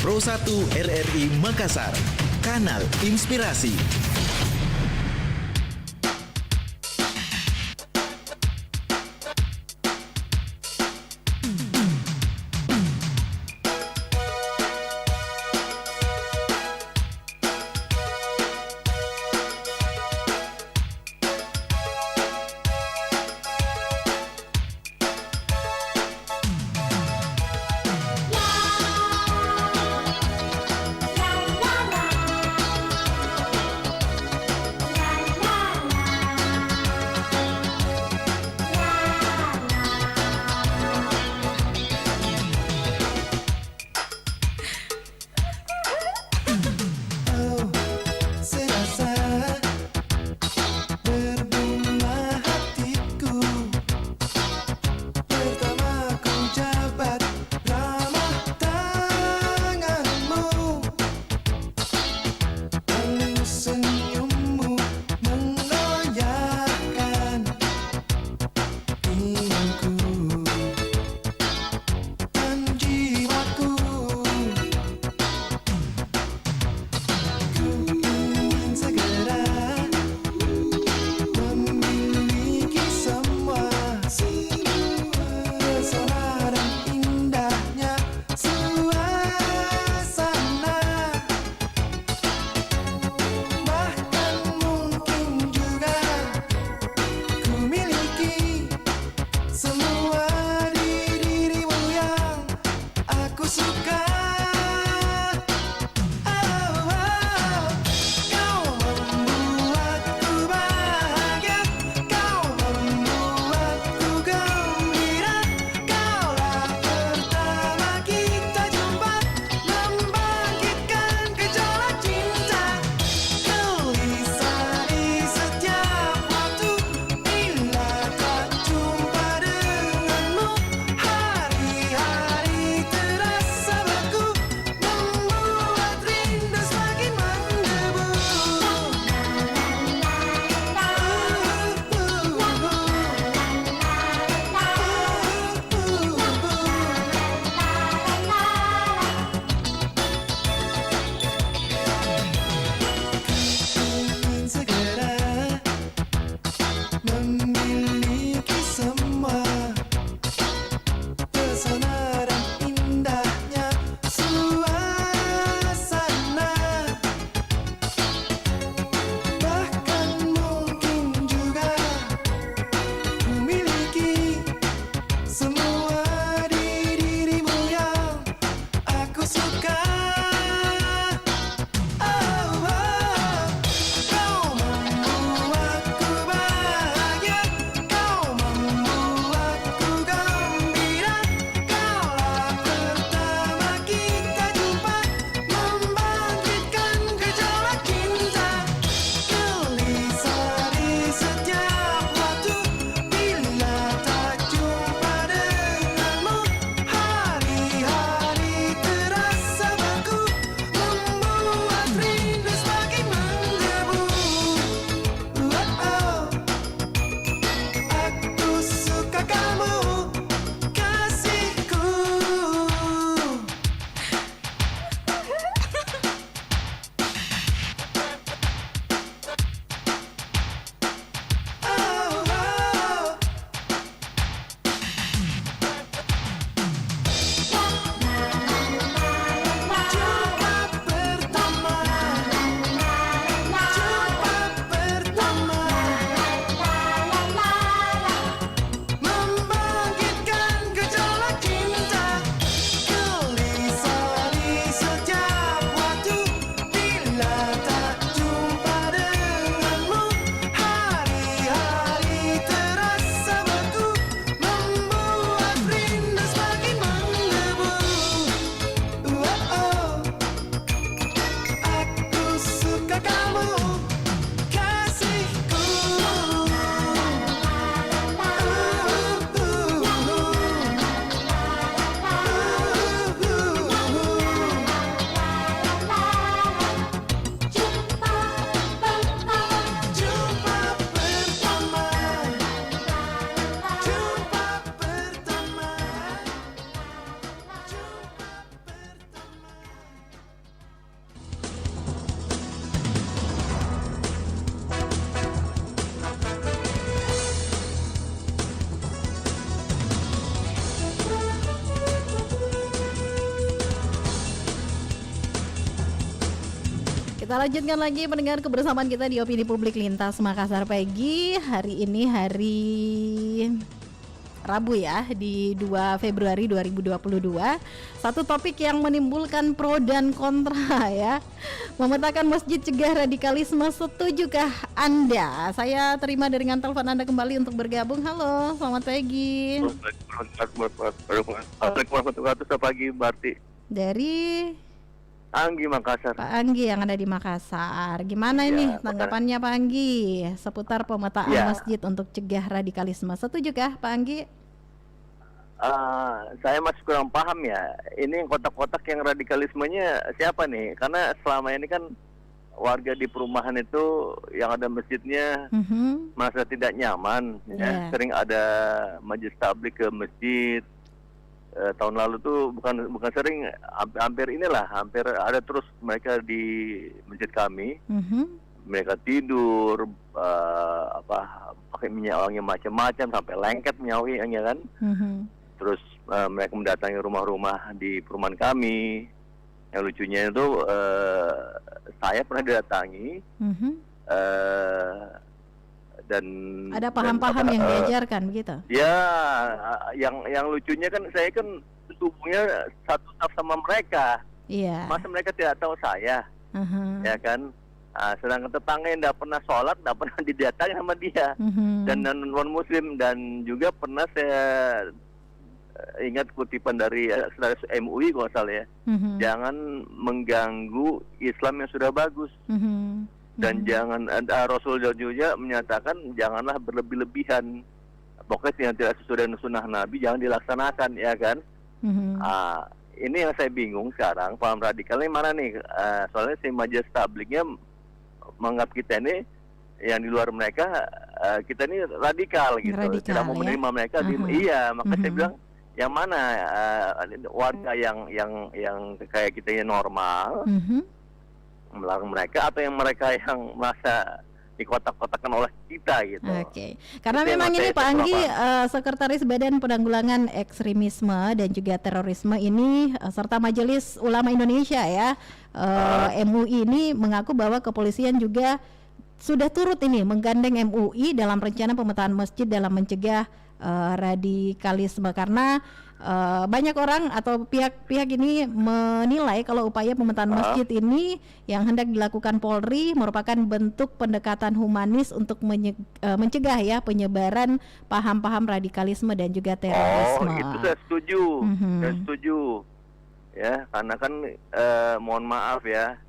Pro 1 RRI Makassar, Kanal Inspirasi. Kita lanjutkan lagi mendengar kebersamaan kita di Opini Publik Lintas Makassar pagi. Hari ini hari Rabu ya, di 2 Februari 2022. Satu topik yang menimbulkan pro dan kontra ya. Memetakan masjid cegah radikalisme, setujukah Anda? Saya terima dengan telepon Anda kembali untuk bergabung. Halo, selamat pagi. Assalamualaikum selamat pagi, Barti. Dari Anggi, Makassar. Pak Anggi yang ada di Makassar. Gimana ini tanggapannya Pak Anggi seputar pemetaan masjid untuk cegah radikalisme? Setujukah Pak Anggi? Saya masih kurang paham ya. Ini kotak-kotak yang radikalismenya siapa nih? Karena selama ini kan warga di perumahan itu yang ada masjidnya merasa tidak nyaman. Ya. Sering ada majelis tabligh ke masjid. Tahun lalu tuh bukan sering, hampir ada terus mereka di masjid kami. Mereka tidur pakai minyak wangi macam-macam sampai lengket minyak wanginya kan. Terus mereka mendatangi rumah-rumah di perumahan kami. Yang lucunya itu saya pernah didatangi dan ada paham-paham yang diajarkan gitu. Ya, yang lucunya kan saya kan tubuhnya satu staf sama mereka. Iya. Masa mereka tidak tahu saya, ya kan? Sedangkan tetangga yang tidak pernah sholat, tidak pernah didatangi sama dia, dan non muslim. Dan juga pernah saya ingat kutipan dari saudara MUI kalau salah ya, jangan mengganggu Islam yang sudah bagus. Dan jangan, Rasul juga menyatakan janganlah berlebih-lebihan. Pokoknya yang tidak sesuai dengan sunnah Nabi jangan dilaksanakan, ya kan? Ini yang saya bingung sekarang, paham radikalnya mana nih? Soalnya si majelis tablighnya menganggap kita ini yang di luar mereka, kita ini radikal gitu, tidak mau menerima mereka. Iya, maka saya bilang yang mana warga yang kayak kita yang normal melarang mereka, atau yang mereka yang merasa dikotak-kotakan oleh kita gitu. Oke. Karena memang ini Pak Anggi, Sekretaris Badan Penanggulangan Ekstremisme dan juga Terorisme ini serta Majelis Ulama Indonesia ya, MUI ini mengaku bahwa kepolisian juga sudah turut ini menggandeng MUI dalam rencana pemetaan masjid dalam mencegah radikalisme, karena banyak orang atau pihak-pihak ini menilai kalau upaya pemetaan masjid ini yang hendak dilakukan Polri merupakan bentuk pendekatan humanis untuk mencegah ya penyebaran paham-paham radikalisme dan juga terorisme. Oh, itu saya setuju. Saya setuju. Ya, karena kan mohon maaf ya,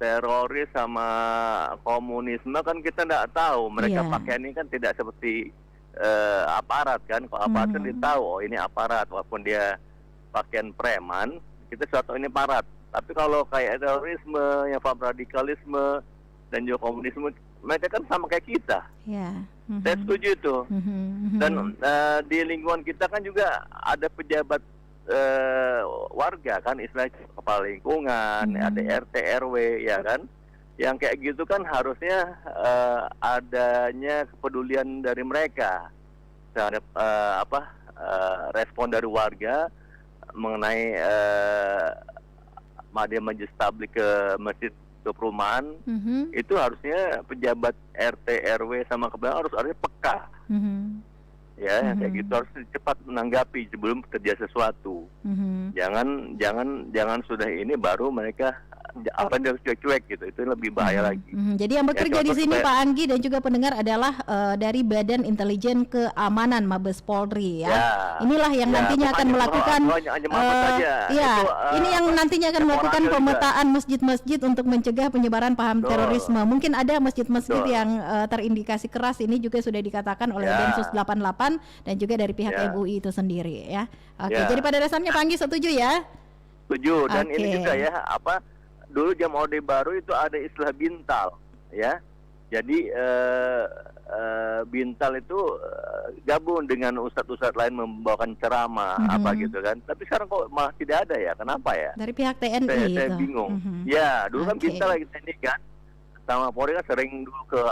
teroris sama komunisme kan kita tidak tahu. Mereka pakaiannya kan tidak seperti aparat kan. Kalau aparat kan dia tahu, oh ini aparat, walaupun dia pakaian preman, kita sudah tahu ini aparat. Tapi kalau kayak terorisme, yang paham radikalisme dan juga komunisme, mereka kan sama kayak kita. Saya setuju itu. Dan di lingkungan kita kan juga ada pejabat warga kan, istilahnya kepala lingkungan, ada RT RW ya kan. Yang kayak gitu kan harusnya adanya kepedulian dari mereka terhadap respon dari warga mengenai majelis tabligh ke masjid ke perumahan. Itu harusnya pejabat RT RW sama kepala harusnya peka. Ya, yang kayak gitu harus cepat menanggapi sebelum terjadi sesuatu. Jangan sudah ini baru mereka apa yang cuek-cuek gitu, itu lebih bahaya lagi. Jadi yang bekerja di sini Pak Anggi dan juga pendengar adalah dari Badan Intelijen Keamanan Mabes Polri ya. Inilah yang nantinya akan melakukan ini yang nantinya akan melakukan pemetaan masjid-masjid untuk mencegah penyebaran paham terorisme. Mungkin ada masjid-masjid yang terindikasi keras, ini juga sudah dikatakan oleh Densus 88 dan juga dari pihak MUI itu sendiri ya. Jadi pada dasarnya Pak Anggi setuju ya? Setuju. Dan ini juga ya, dulu jam Orde Baru itu ada istilah bintal, ya. Jadi bintal itu gabung dengan ustadz-ustadz lain membawakan ceramah apa gitu kan. Tapi sekarang kok malah tidak ada ya? Kenapa ya? Dari pihak TNI. Saya bingung. Ya, dulu kan bintal lagi TNI kan. Sama Polri kan sering dulu ke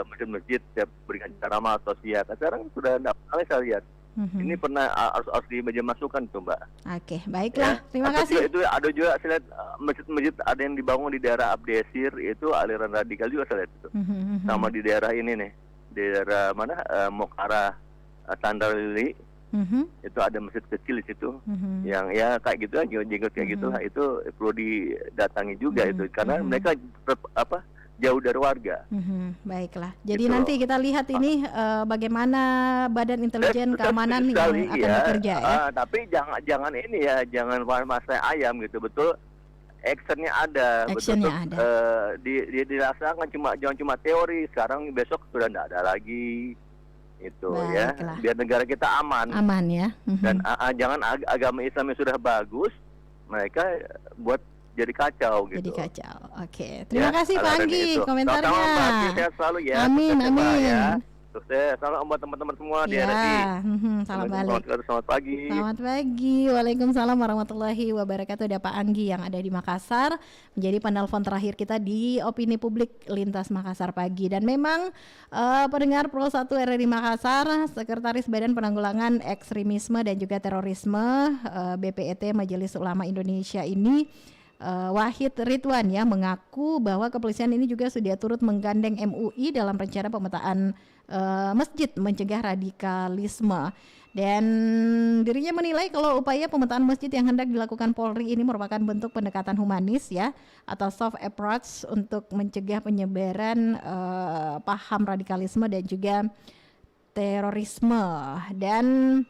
masjid-masjid berikan ceramah atau siat. Sekarang sudah tidak pernah saya lihat. Ini pernah harus dimasukkan tuh, Mbak. Oke, baiklah. Terima Atau kasih. Itu ada juga saya lihat masjid-masjid ada yang dibangun di daerah Abdesir, itu aliran radikal juga saya lihat itu. Sama di daerah ini nih, di daerah mana Mokara Tandalili. Itu ada masjid kecil di situ yang ya kayak gitu aja, jenggot kayak gitu lah, itu perlu didatangi juga itu karena mereka jauh dari warga. Baiklah. Jadi Gitu. nanti kita lihat ini bagaimana Badan Intelijen Keamanan yang akan bekerja ya. Tapi jangan ini ya, jangan masa ayam gitu, betul. Actionnya ada, Actionnya betul. Dirasakan jangan cuma teori. Sekarang besok sudah tidak ada lagi. Itu ya, biar negara kita aman. Aman ya. Dan jangan agama Islam yang sudah bagus mereka buat jadi kacau gitu. Jadi kacau. Oke. Terima kasih Pak Anggi komentarnya. Sama-sama, Pak Anggi, sehat selalu ya. Amin, Sukses, Pak, amin. ya. Sukses. Salam buat teman-teman semua di RRI. Salam balik. Selamat pagi. Selamat pagi. Waalaikumsalam warahmatullahi wabarakatuh. Ada Pak Anggi yang ada di Makassar, menjadi penelpon terakhir kita di Opini Publik Lintas Makassar pagi. Dan memang pendengar Pro 1 RRI Makassar, Sekretaris Badan Penanggulangan Ekstremisme dan juga Terorisme BPET Majelis Ulama Indonesia ini Wahid Ridwan ya mengaku bahwa kepolisian ini juga sudah turut menggandeng MUI dalam rencana pemetaan masjid mencegah radikalisme, dan dirinya menilai kalau upaya pemetaan masjid yang hendak dilakukan Polri ini merupakan bentuk pendekatan humanis ya atau soft approach untuk mencegah penyebaran paham radikalisme dan juga terorisme. Dan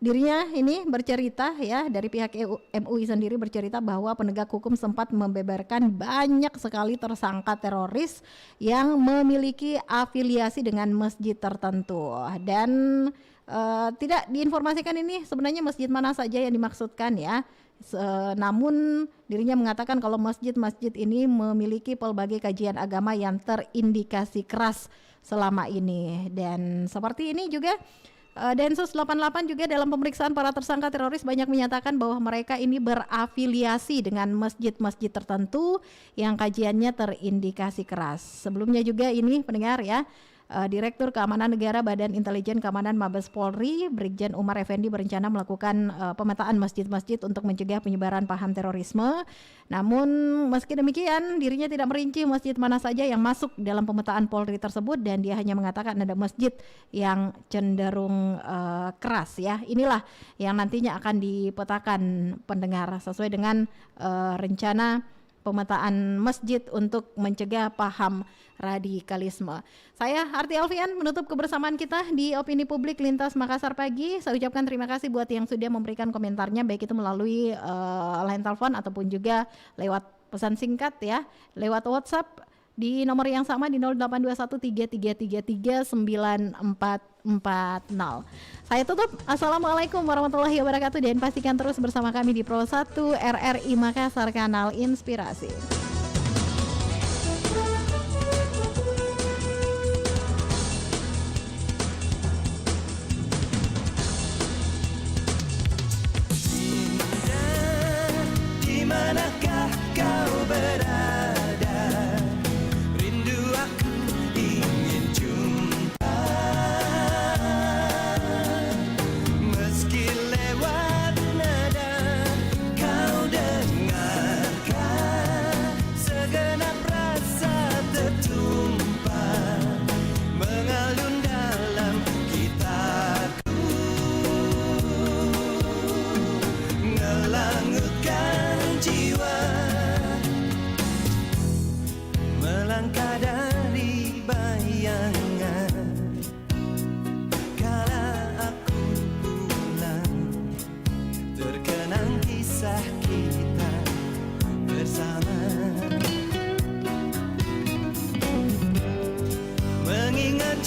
dirinya ini bercerita ya, dari pihak MUI sendiri bercerita bahwa penegak hukum sempat membeberkan banyak sekali tersangka teroris yang memiliki afiliasi dengan masjid tertentu, dan tidak diinformasikan ini sebenarnya masjid mana saja yang dimaksudkan ya. Namun dirinya mengatakan kalau masjid-masjid ini memiliki pelbagai kajian agama yang terindikasi keras selama ini. Dan seperti ini juga Densus 88 juga dalam pemeriksaan para tersangka teroris banyak menyatakan bahwa mereka ini berafiliasi dengan masjid-masjid tertentu yang kajiannya terindikasi keras. Sebelumnya juga ini pendengar ya, Direktur Keamanan Negara Badan Intelijen Keamanan Mabes Polri Brigjen Umar Effendi berencana melakukan pemetaan masjid-masjid untuk mencegah penyebaran paham terorisme. Namun meski demikian dirinya tidak merinci masjid mana saja yang masuk dalam pemetaan Polri tersebut, dan dia hanya mengatakan ada masjid yang cenderung keras ya. Inilah yang nantinya akan dipetakan pendengar sesuai dengan rencana pemetaan masjid untuk mencegah paham radikalisme. Saya Arti Alfian menutup kebersamaan kita di Opini Publik Lintas Makassar pagi. Saya ucapkan terima kasih buat yang sudah memberikan komentarnya, baik itu melalui line telepon ataupun juga lewat pesan singkat ya, lewat WhatsApp di nomor yang sama di 082133339440. Saya tutup. Assalamualaikum warahmatullahi wabarakatuh, dan pastikan terus bersama kami di Pro 1 RRI Makassar, kanal inspirasi. Dimanakah kau berada? Rindu aku ingin jumpa. Meski lewat nada kau dengarkan, segenap rasa tertumpah mengalun dalam kitabku, ngelangutkan jiwa, melangkah dari bayangan. Kala aku pulang, terkenang kisah kita bersama, mengingat